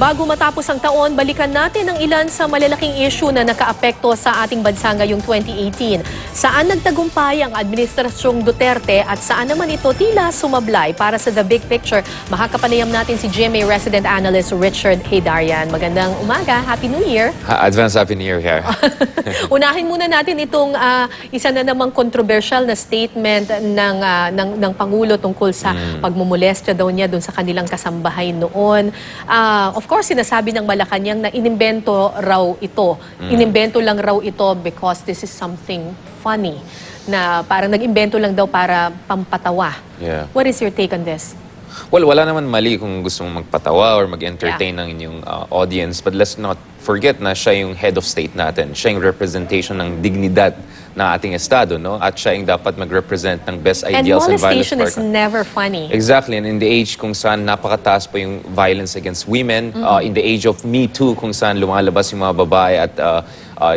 Bago matapos ang taon, balikan natin ang ilan sa malalaking issue na nakaapekto sa ating bansa ngayong 2018. Saan nagtagumpay ang Administrasyong Duterte at saan naman ito tila sumablay? Para sa The Big Picture, makakapanayam natin si GMA resident analyst Richard Heydarian. Magandang umaga. Happy New Year. Advance Happy New Year here. Unahin muna natin itong isa na namang controversial na statement ng Pangulo tungkol sa pagmumolestya daw niya doon sa kanilang kasambahay noon. Of course, sinasabi ng Malacanang na inimbento raw ito. Inimbento lang raw ito because this is something funny. Na parang nag-imbento lang daw para pampatawa. Yeah. What is your take on this? Well, wala naman mali kung gusto mong magpatawa or mag-entertain ng inyong audience. But let's not forget na siya yung head of state natin. Siya yung representation ng dignidad na ating estado, no? At siya yung dapat mag-represent ng best ideals and values. And molestation is never funny. Exactly. And in the age kung saan napakataas pa yung violence against women, in the age of Me Too kung saan lumalabas yung mga babae at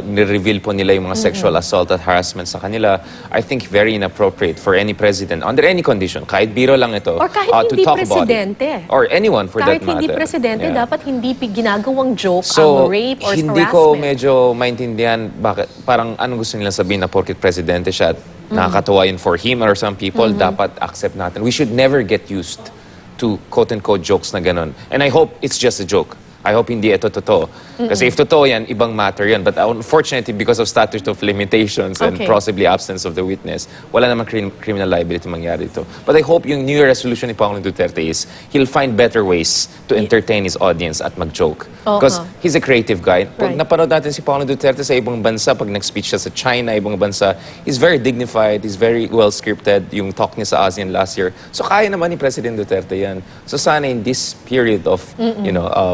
nireveal po nila yung mga sexual assault at harassment sa kanila, I think very inappropriate for any president, under any condition, kahit biro lang ito, or kahit hindi presidente. Or anyone for that matter. Kahit hindi presidente, dapat hindi ginagawang joke ang rape or harassment. Hindi ko medyo maintindihan bakit, parang anong gusto nila sabihin na porket presidente siya at nakakatawa yun for him or some people, dapat accept natin. We should never get used to quote-unquote jokes na ganun. And I hope it's just a joke. I hope hindi ito totoo. Kasi if totoo yan, ibang matter yan. But unfortunately, because of statute of limitations and possibly absence of the witness, wala namang criminal liability mangyari ito. But I hope yung New Year resolution ni Pangulong Duterte is he'll find better ways to entertain his audience at mag-joke. Because he's a creative guy. Pag napanood natin si Pangulong Duterte sa ibang bansa, pag nag-speech siya sa China, ibang bansa, he's very dignified, he's very well-scripted, yung talk niya sa ASEAN last year. So kaya naman ni President Duterte yan. So sana in this period of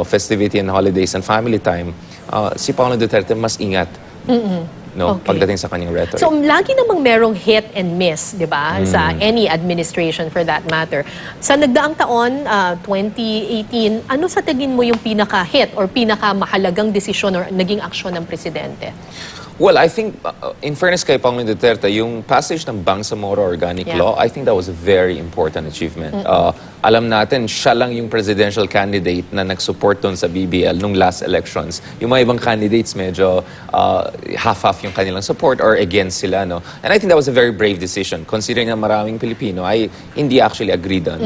festivity and holidays and family time, si Pangulong Duterte mas ingat pagdating sa kanyang rhetoric. So lagi namang merong hit and miss, di ba? Sa any administration for that matter. Sa nagdaang taon, 2018, ano sa tingin mo yung pinaka-hit or pinaka-mahalagang desisyon or naging aksyon ng presidente? Well, I think, in fairness kay Pangulong Duterte, yung passage ng Bangsamoro Organic Law, I think that was a very important achievement. Alam natin, siya lang yung presidential candidate na nag-support doon sa BBL nung last elections. Yung mga ibang candidates, medyo half-half yung kanilang support or against sila, no? And I think that was a very brave decision, considering na maraming Pilipino ay hindi actually agreed on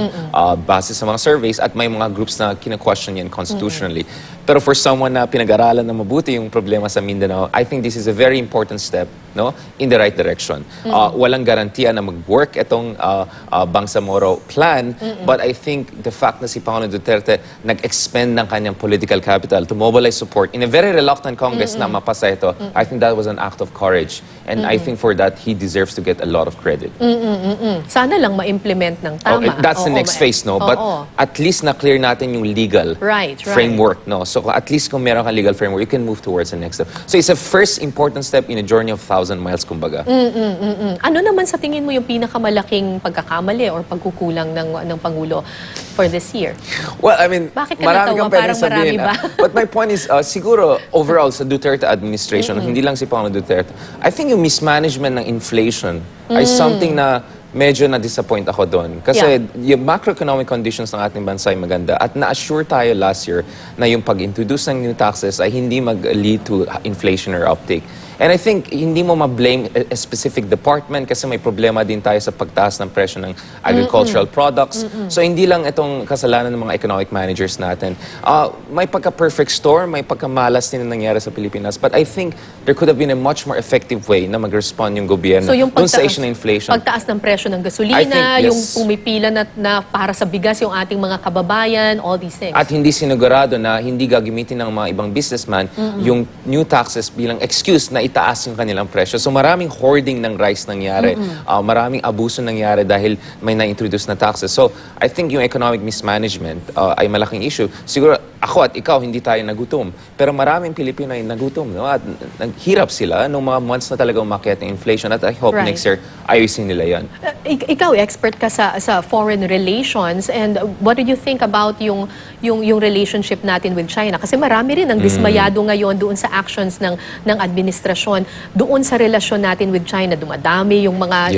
base sa mga surveys at may mga groups na kina-question yan constitutionally. Pero for someone na pinag-aralan na mabuti yung problema sa Mindanao, I think this is a very important step, no, in the right direction. Walang garantiya na mag-work itong Bangsamoro plan, but I think the fact na si Pangulong Duterte nag-expend ng kanyang political capital to mobilize support in a very reluctant Congress na mapasa ito, I think that was an act of courage. And I think for that, he deserves to get a lot of credit. Sana lang ma-implement ng tama. That's the next phase, no? But at least na-clear natin yung legal framework, no? So at least kung meron kang legal framework, you can move towards the next step. So it's a first important step in a journey of 1,000 miles, kumbaga. Ano naman sa tingin mo yung pinakamalaking pagkakamali or pagkukulang ng Pangulo for this year? Well, I mean, bakit ka marami natawa? kang pwedeng Parang marami sabihin. ba? But my point is, siguro, overall, sa Duterte administration, hindi lang si Pangulong Duterte, I think yung mismanagement ng inflation ay something na medyo na-disappoint ako doon. Kasi yung macroeconomic conditions ng ating bansa ay maganda. At na-assure tayo last year na yung pag-introduce ng new taxes ay hindi mag-lead to inflation or uptake. And I think hindi mo ma-blame a specific department kasi may problema din tayo sa pagtaas ng presyo ng agricultural products. So hindi lang itong kasalanan ng mga economic managers natin. May pagka-perfect storm, may pagkamalas din na nangyari sa Pilipinas. But I think there could have been a much more effective way na mag-respond yung gobyerno dun sa issue ng inflation. Pagtaas ng presyo ng gasolina, yung pumipila na para sa bigas yung ating mga kababayan, all these things. At hindi sinigurado na hindi gagamitin ng mga ibang businessman yung new taxes bilang excuse na itaas yung kanilang presyo. So maraming hoarding ng rice nangyari. Maraming abuso nangyari dahil may na-introduce na taxes. So I think yung economic mismanagement ay malaking issue. Siguro ako at ikaw hindi tayo nagutom. Pero maraming Pilipino ay nagutom. No? At naghirap sila nung mga months na talaga umakyat ng inflation. At I hope next year ayusin nila yan. Ikaw, expert ka sa foreign relations. And what do you think about yung relationship natin with China? Kasi marami rin ang dismayado ngayon doon sa actions ng administrasyon. Doon sa relasyon natin with China, dumadami yung mga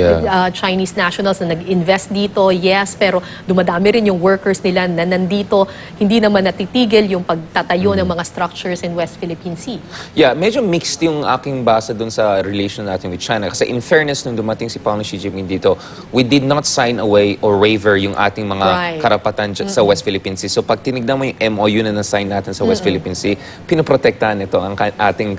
Chinese nationals na nag-invest dito, yes, pero dumadami rin yung workers nila na nandito, hindi naman natitigil. itigil yung pagtatayo ng mga structures in West Philippine Sea. Yeah, medyo mixed yung aking basa dun sa relation natin with China. Kasi in fairness, nung dumating si Pangulong Xi Jinping dito, we did not sign away or waiver yung ating mga karapatan sa West Philippine Sea. So pag tinignan mo yung MOU na na-sign natin sa West Philippine Sea, pinoprotektahan ito ang ating,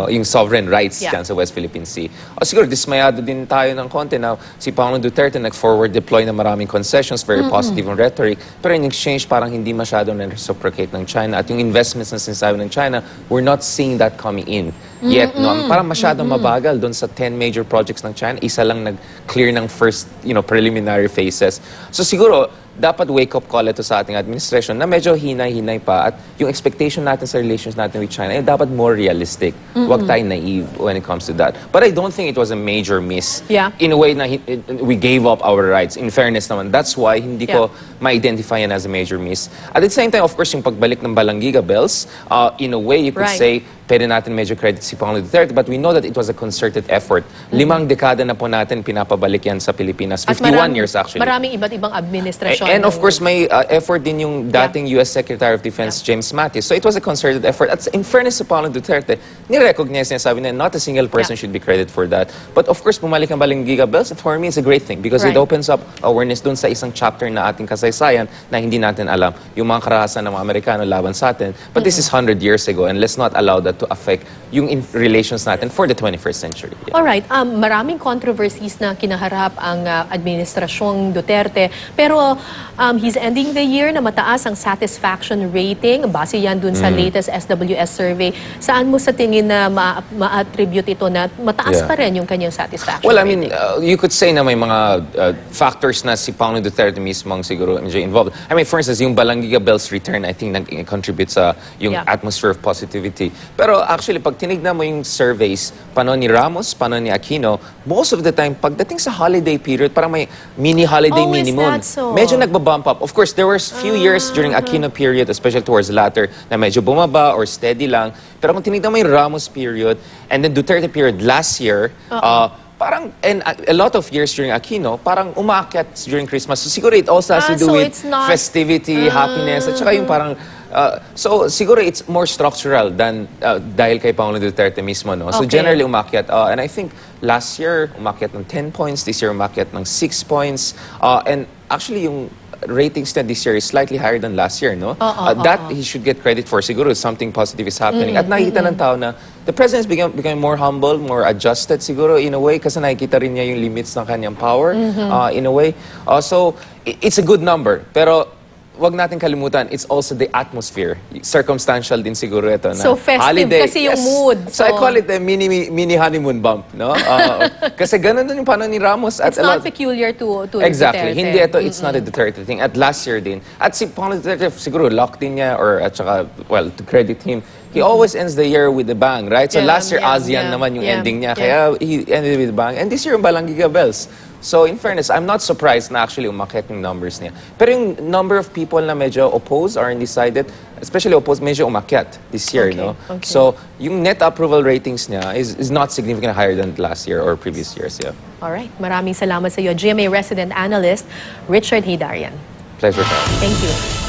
yung sovereign rights dyan sa West Philippine Sea. O siguro, dismayado din tayo ng konti na si Pangulong Duterte nag-forward deploy na maraming concessions, very positive on rhetoric, pero in exchange, parang hindi masyadong na-reciprocate ng China. At yung investments na sinasabi ng China, we're not seeing that coming in yet. No? Parang masyadong mabagal doon sa 10 major projects ng China. Isa lang nag-clear ng first preliminary phases. So siguro, dapat wake-up call ito sa ating administration na medyo hinay-hinay pa at yung expectation natin sa relations natin with China ay dapat more realistic. Huwag tayo naive when it comes to that. But I don't think it was a major miss. In a way na we gave up our rights. In fairness naman, that's why hindi ko ma-identify yan as a major miss. At the same time, of course, yung pagbalik ng Balangiga Bells, in a way, you could say, pwede natin medyo credit si Pangulong Duterte, but we know that it was a concerted effort. 5 dekada na po natin pinapabalik yan sa Pilipinas. 51 years actually. Maraming iba't ibang administrasyon. And of course, may effort din yung dating US Secretary of Defense James Mattis. So it was a concerted effort. At in fairness sa Pangulong Duterte, ni-recognize niya, sabi niya, not a single person should be credited for that. But of course, bumalik ang Balangiga Bells, for me, it's a great thing because it opens up awareness dun sa isang chapter na ating kasaysayan na hindi natin alam. Yung mga karahasan ng mga Amerikano laban sa atin. But this is 100 years ago and let's not allow that to affect yung relations natin for the 21st century. Alright, maraming controversies na kinaharap ang administrasyong Duterte, pero he's ending the year na mataas ang satisfaction rating. Base yan dun sa latest SWS survey. Saan mo sa tingin na ma-attribute ito na mataas pa rin yung kanyang satisfaction Well, I rating? mean, you could say na may mga factors na si Pangulong Duterte mismo siguro involved. I mean, for instance, yung Balangiga Bells return, I think nag-contribute sa yung atmosphere of positivity. Pero actually, pag tinignan mo yung surveys, paano ni Ramos, paano ni Aquino, most of the time, pagdating sa holiday period, parang may mini-holiday minimum. Medyo nagbabump up. Of course, there were few years during Aquino period, especially towards the latter, na medyo bumaba or steady lang. Pero kung tinignan mo yung Ramos period, and then Duterte period last year, parang, and a lot of years during Aquino, parang umaakyat during Christmas. So siguro it also has to do with festivity, happiness, at saka yung parang, so siguro it's more structural than dahil kay Pangulong Duterte mismo, no? So generally umakyat. And I think last year umakyat ng 10 points, this year umakyat ng 6 points. And actually yung ratings na this year is slightly higher than last year, no? That he should get credit for. Siguro something positive is happening. At nakikita ng tao na the president is becoming more humble, more adjusted siguro in a way kasi nakikita rin niya yung limits ng kanyang power in a way. So it's a good number. Pero wag natin kalimutan, it's also the atmosphere. Circumstantial din siguro ito. Na so festive holiday, kasi yung mood. So I call it a mini honeymoon bump, no? Kasi ganun din yung paano ni Ramos. It's not peculiar to exactly. Duterte. Hindi ito, it's not a Duterte thing. At last year din. At si Pangulong Duterte, siguro locked in niya or at saka, well, to credit him, he always ends the year with a bang, right? So last year, ASEAN naman yung ending niya. Kaya he ended with a bang. And this year, yung Balangiga Bells. So in fairness, I'm not surprised na actually umakyat yung numbers niya. Pero yung number of people na medyo opposed or undecided, especially opposed, medyo umakyat this year, no? So yung net approval ratings niya is not significantly higher than last year or previous years, Alright, maraming salamat sa iyo. GMA resident analyst, Richard Heydarian. Pleasure. Thank you.